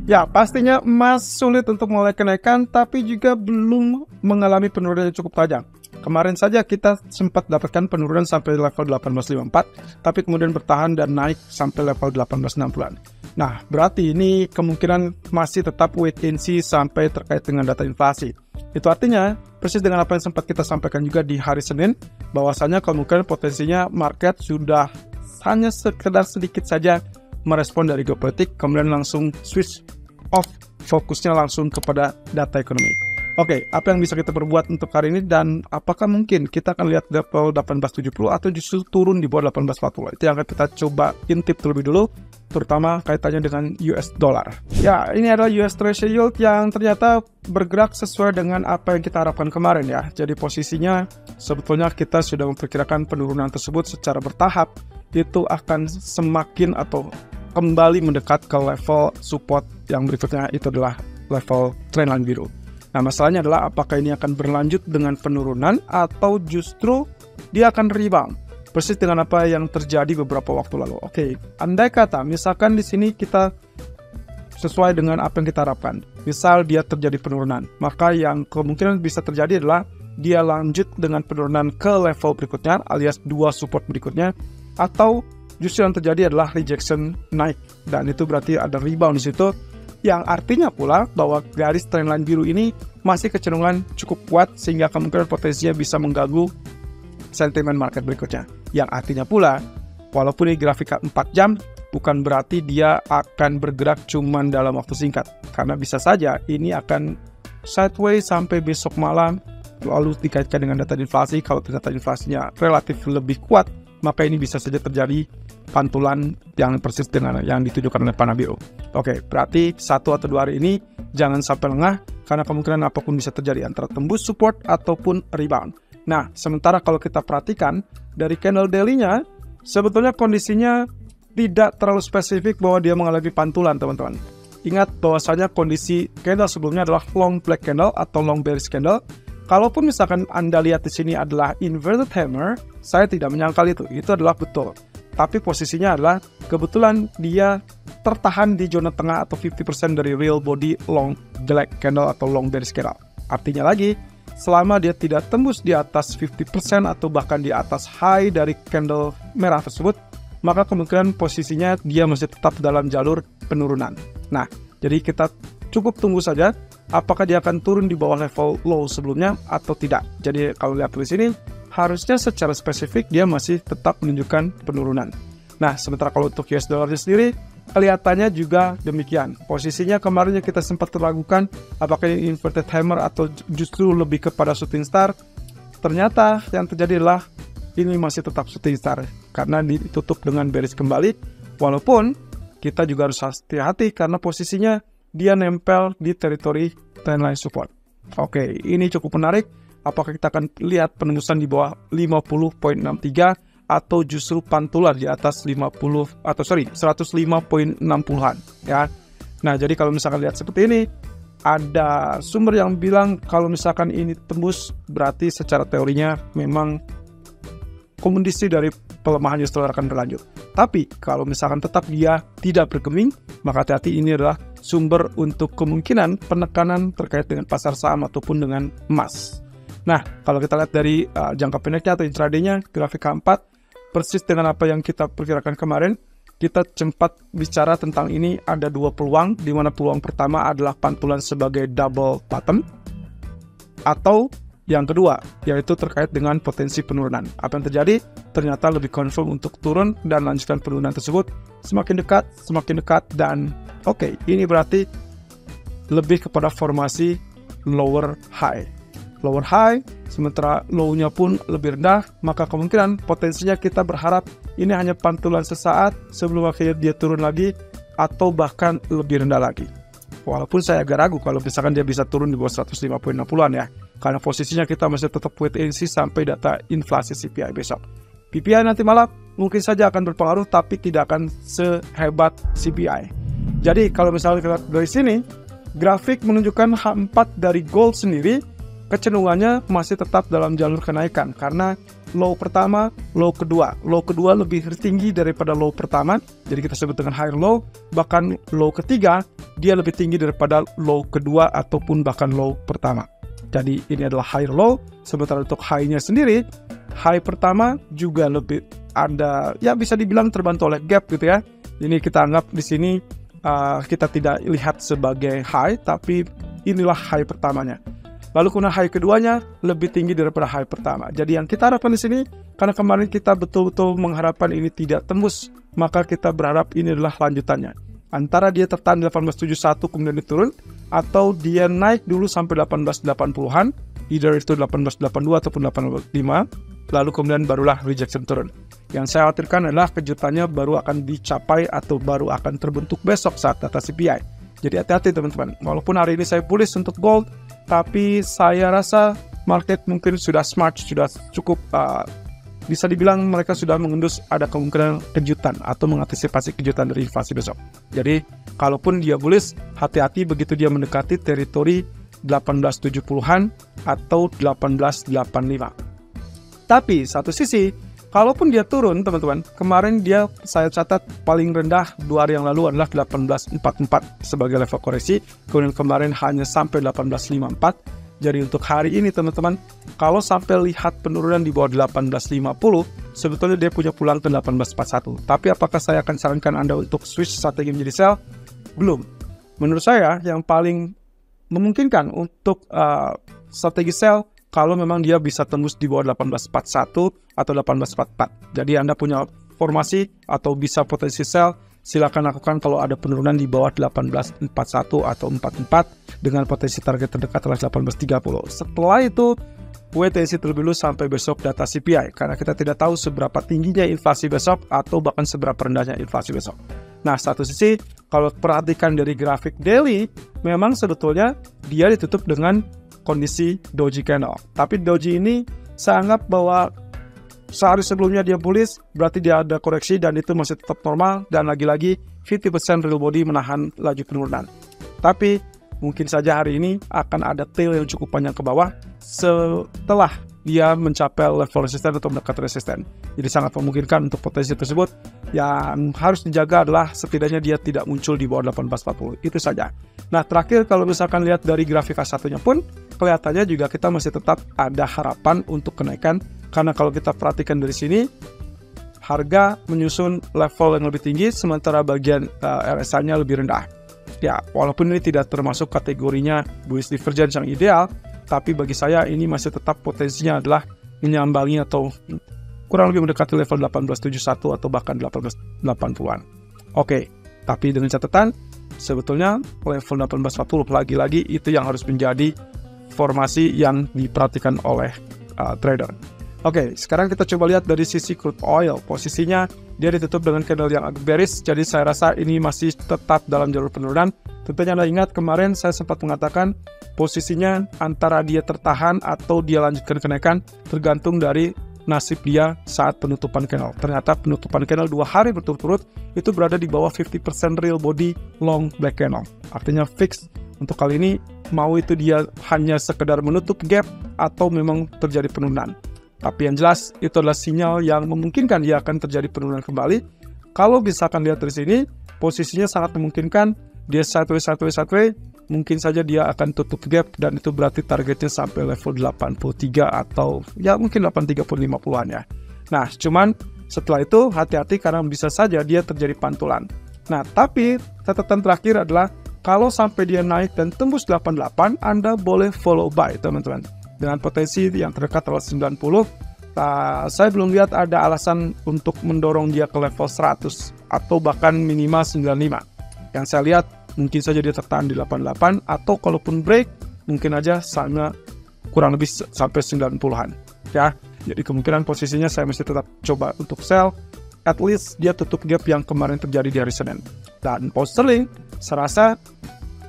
Ya, pastinya emas sulit untuk mulai kenaikan, tapi juga belum mengalami penurunan yang cukup tajam. Kemarin saja kita sempat dapatkan penurunan sampai level 1854, tapi kemudian bertahan dan naik sampai level 1860-an. Nah, berarti ini kemungkinan masih tetap wait and see sampai terkait dengan data inflasi. Itu artinya, persis dengan apa yang sempat kita sampaikan juga di hari Senin, bahwasanya kemungkinan potensinya market sudah hanya sekedar sedikit saja merespon dari geopolitik, kemudian langsung switch off, fokusnya langsung kepada data ekonomi. Oke, apa yang bisa kita perbuat untuk hari ini, dan apakah mungkin kita akan lihat level 1870 atau justru turun di bawah 1840? Itu yang akan kita coba intip terlebih dulu, terutama kaitannya dengan US dollar. Ya, ini adalah US Treasury Yield yang ternyata bergerak sesuai dengan apa yang kita harapkan kemarin ya. Jadi posisinya sebetulnya kita sudah memperkirakan penurunan tersebut secara bertahap itu akan semakin atau kembali mendekat ke level support yang berikutnya, itu adalah level trendline biru. Nah, masalahnya adalah apakah ini akan berlanjut dengan penurunan atau justru dia akan rebound. Persis dengan apa yang terjadi beberapa waktu lalu. Oke, andai kata misalkan di sini kita sesuai dengan apa yang kita harapkan. Misal dia terjadi penurunan, maka yang kemungkinan bisa terjadi adalah dia lanjut dengan penurunan ke level berikutnya alias dua support berikutnya, atau justru yang terjadi adalah rejection naik, dan itu berarti ada rebound di situ, yang artinya pula bahwa garis trendline biru ini masih kecenderungan cukup kuat sehingga kemungkinan potensinya bisa mengganggu sentimen market berikutnya. Yang artinya pula, walaupun ini grafik 4 jam, bukan berarti dia akan bergerak cuma dalam waktu singkat, karena bisa saja ini akan sideways sampai besok malam, lalu dikaitkan dengan data inflasi. Kalau data inflasinya relatif lebih kuat, maka ini bisa saja terjadi pantulan yang persis dengan yang ditujukan oleh panah biru. Oke, berarti 1 atau 2 hari ini jangan sampai lengah, karena kemungkinan apapun bisa terjadi, antara tembus support ataupun rebound. Nah, sementara kalau kita perhatikan dari candle daily-nya, sebetulnya kondisinya tidak terlalu spesifik bahwa dia mengalami pantulan, teman-teman. Ingat bahwasanya kondisi candle sebelumnya adalah long black candle atau long bearish candle. Kalaupun misalkan Anda lihat di sini adalah inverted hammer, saya tidak menyangkal itu adalah betul. Tapi posisinya adalah kebetulan dia tertahan di zona tengah atau 50% dari real body long black candle atau long bearish candle. Artinya lagi, selama dia tidak tembus di atas 50% atau bahkan di atas high dari candle merah tersebut, maka kemungkinan posisinya dia masih tetap dalam jalur penurunan. Nah, jadi kita cukup tunggu saja apakah dia akan turun di bawah level low sebelumnya atau tidak. Jadi kalau lihat di sini, harusnya secara spesifik dia masih tetap menunjukkan penurunan. Nah, sementara kalau untuk US dollar sendiri, kelihatannya juga demikian. Posisinya kemarin kita sempat meragukan apakah ini inverted hammer atau justru lebih kepada shooting star. Ternyata yang terjadi adalah ini masih tetap shooting star karena ditutup dengan bearish kembali. Walaupun kita juga harus hati-hati karena posisinya dia nempel di teritori trendline support. Oke, ini cukup menarik. Apakah kita akan lihat penembusan di bawah 50.63 atau justru pantulan di atas 105.60-an ya. Nah, jadi kalau misalkan lihat seperti ini, ada sumber yang bilang kalau misalkan ini tembus berarti secara teorinya memang kondisi dari pelemahan US dollar akan berlanjut. Tapi kalau misalkan tetap dia tidak bergeming, maka hati-hati, ini adalah sumber untuk kemungkinan penekanan terkait dengan pasar saham ataupun dengan emas. Nah, kalau kita lihat dari jangka pendeknya atau intraday-nya, grafik K4, persis dengan apa yang kita perkirakan kemarin, kita sempat bicara tentang ini ada dua peluang, di mana peluang pertama adalah pantulan sebagai double bottom, atau yang kedua, yaitu terkait dengan potensi penurunan. Apa yang terjadi? Ternyata lebih confirm untuk turun dan lanjutkan penurunan tersebut semakin dekat, dan oke, ini berarti lebih kepada formasi lower high, sementara low-nya pun lebih rendah, maka kemungkinan potensinya kita berharap ini hanya pantulan sesaat sebelum akhirnya dia turun lagi, atau bahkan lebih rendah lagi. Walaupun saya agak ragu kalau misalkan dia bisa turun di bawah 105.60-an ya, karena posisinya kita masih tetap wait and see sampai data inflasi CPI besok. PPI nanti malam mungkin saja akan berpengaruh, tapi tidak akan sehebat CPI. Jadi kalau misalnya kita lihat dari sini, grafik menunjukkan H4 dari gold sendiri kecenderungannya masih tetap dalam jalur kenaikan, karena low pertama, low kedua lebih tinggi daripada low pertama, jadi kita sebut dengan higher low, bahkan low ketiga dia lebih tinggi daripada low kedua ataupun bahkan low pertama. Jadi ini adalah high low. Sementara untuk high-nya sendiri, high pertama juga lebih ada, ya bisa dibilang terbantu oleh gap gitu ya. Ini kita anggap di sini kita tidak lihat sebagai high, tapi inilah high pertamanya. Lalu kemudian high keduanya lebih tinggi daripada high pertama. Jadi yang kita harapkan di sini, karena kemarin kita betul-betul mengharapkan ini tidak tembus, maka kita berharap ini adalah lanjutannya. Antara dia tertahan di 1871 kemudian diturun, atau dia naik dulu sampai 1880-an, either itu 1882 ataupun 1885, lalu kemudian barulah rejection turun. Yang saya khawatirkan adalah kejutannya baru akan dicapai atau baru akan terbentuk besok saat data CPI. Jadi hati-hati teman-teman, walaupun hari ini saya bullish untuk gold, tapi saya rasa market mungkin sudah smart, sudah cukup bisa dibilang mereka sudah mengendus ada kemungkinan kejutan atau mengantisipasi kejutan dari inflasi besok. Jadi kalaupun dia bullish, hati-hati begitu dia mendekati teritori 1870-an atau 1885. Tapi satu sisi, kalaupun dia turun teman-teman, kemarin dia saya catat paling rendah 2 hari yang lalu adalah 1844 sebagai level koreksi, kemudian kemarin hanya sampai 1854. Jadi untuk hari ini teman-teman, kalau sampai lihat penurunan di bawah 1850, sebetulnya dia punya pulang ke 1841. Tapi apakah saya akan sarankan Anda untuk switch strategi menjadi sell? Belum. Menurut saya yang paling memungkinkan untuk strategi sell kalau memang dia bisa tembus di bawah 1841 atau 1844. Jadi Anda punya formasi atau bisa potensi sell, silakan lakukan kalau ada penurunan di bawah 1841 atau 44 dengan potensi target terdekat adalah 1830. Setelah itu wait and see terlebih dulu sampai besok data CPI, karena kita tidak tahu seberapa tingginya inflasi besok atau bahkan seberapa rendahnya inflasi besok. Nah, satu sisi kalau perhatikan dari grafik daily, memang sebetulnya dia ditutup dengan kondisi doji candle. Tapi doji ini saya anggap bahwa sehari sebelumnya dia bullish, berarti dia ada koreksi dan itu masih tetap normal, dan lagi-lagi 50% real body menahan laju penurunan. Tapi mungkin saja hari ini akan ada tail yang cukup panjang ke bawah setelah dia mencapai level resisten atau mendekat resisten. Jadi sangat memungkinkan untuk potensi tersebut. Yang harus dijaga adalah setidaknya dia tidak muncul di bawah 1840. Itu saja. Nah, terakhir kalau misalkan lihat dari grafik K1-nya pun kelihatannya juga kita masih tetap ada harapan untuk kenaikan, karena kalau kita perhatikan dari sini harga menyusun level yang lebih tinggi sementara bagian RSI-nya lebih rendah. Ya, walaupun ini tidak termasuk kategorinya bullish divergence yang ideal, tapi bagi saya ini masih tetap potensinya adalah menyambangi atau kurang lebih mendekati level 1871 atau bahkan 1880-an. Oke, tapi dengan catatan sebetulnya level 1840 lagi-lagi itu yang harus menjadi formasi yang diperhatikan oleh trader. Oke, sekarang kita coba lihat dari sisi crude oil. Posisinya dia ditutup dengan candle yang agak bearish, jadi saya rasa ini masih tetap dalam jalur penurunan. Tentunya Anda ingat kemarin saya sempat mengatakan posisinya antara dia tertahan atau dia lanjutkan kenaikan tergantung dari nasib dia saat penutupan candle. Ternyata penutupan candle 2 hari berturut-turut itu berada di bawah 50% real body long black candle. Artinya fix untuk kali ini, mau itu dia hanya sekedar menutup gap atau memang terjadi penurunan. Tapi yang jelas itu adalah sinyal yang memungkinkan dia akan terjadi penurunan kembali. Kalau misalkan lihat dari sini, posisinya sangat memungkinkan dia sideways, mungkin saja dia akan tutup gap dan itu berarti targetnya sampai level 83 atau ya mungkin 830-50-an ya. Nah, cuman setelah itu hati-hati karena bisa saja dia terjadi pantulan. Nah, tapi catatan terakhir adalah kalau sampai dia naik dan tembus 88, Anda boleh follow buy teman-teman. Dengan potensi yang terdekat level 90, saya belum lihat ada alasan untuk mendorong dia ke level 100 atau bahkan minimal 95. Yang saya lihat mungkin saja dia tertahan di 88 atau kalaupun break mungkin aja sama kurang lebih sampai 90-an ya. Jadi kemungkinan posisinya saya mesti tetap coba untuk sell, at least dia tutup gap yang kemarin terjadi di hari Senin. Dan pound sterling saya rasa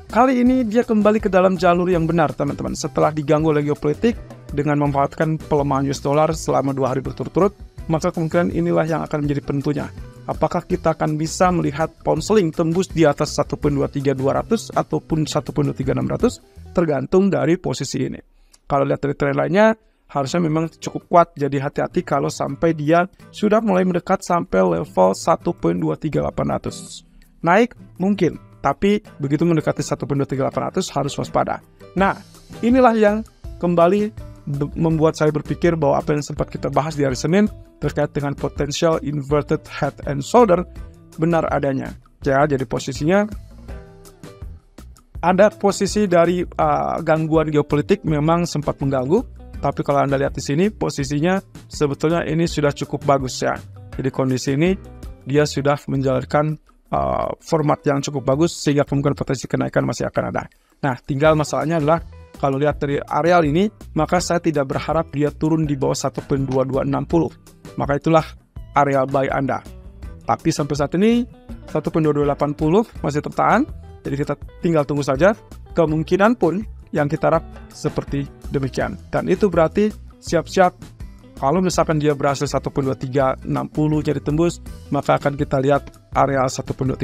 kali ini dia kembali ke dalam jalur yang benar teman-teman, setelah diganggu oleh geopolitik dengan memanfaatkan pelemahan US dollar selama 2 hari berturut-turut. Maka kemungkinan inilah yang akan menjadi penentunya. Apakah kita akan bisa melihat pound sterling tembus di atas 1.23200 ataupun 1.23600, tergantung dari posisi ini. Kalau lihat dari tren lainnya, harusnya memang cukup kuat, jadi hati-hati kalau sampai dia sudah mulai mendekat sampai level 1.23800. Naik mungkin, Tapi begitu mendekati 1.23800 harus waspada. Nah, inilah yang kembali membuat saya berpikir bahwa apa yang sempat kita bahas di hari Senin terkait dengan potential inverted head and shoulder benar adanya. Ya, jadi posisinya ada posisi dari gangguan geopolitik memang sempat mengganggu, tapi kalau Anda lihat di sini posisinya sebetulnya ini sudah cukup bagus ya. Jadi kondisi ini dia sudah menjalankan format yang cukup bagus sehingga kemungkinan potensi kenaikan masih akan ada. Nah, tinggal masalahnya adalah kalau lihat dari areal ini, maka saya tidak berharap dia turun di bawah 1.2260. Maka itulah areal buy Anda. Tapi sampai saat ini 1.2280 masih tertahan. Jadi kita tinggal tunggu saja. Kemungkinan pun yang kita harap seperti demikian. Dan itu berarti siap-siap kalau misalkan dia berhasil 1.2360 jadi tembus, maka akan kita lihat area 1.2380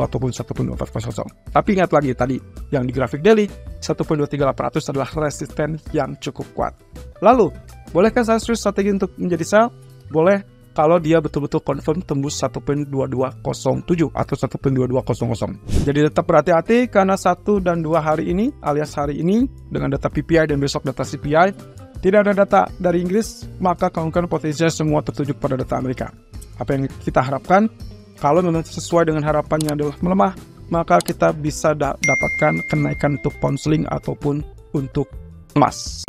ataupun 1.2400. Tapi ingat lagi tadi yang di grafik daily 1.23800 adalah resisten yang cukup kuat. Lalu, bolehkah saya switch strategi untuk menjadi sell? Boleh kalau dia betul-betul confirm tembus 1.2207 atau 1.2200. Jadi tetap berhati-hati karena 1 dan 2 hari ini alias hari ini dengan data PPI dan besok data CPI tidak ada data dari Inggris, maka kemungkinan potensinya semua tertuju pada data Amerika. Apa yang kita harapkan, kalau memang sesuai dengan harapannya adalah melemah, maka kita bisa dapatkan kenaikan untuk pound sterling ataupun untuk emas.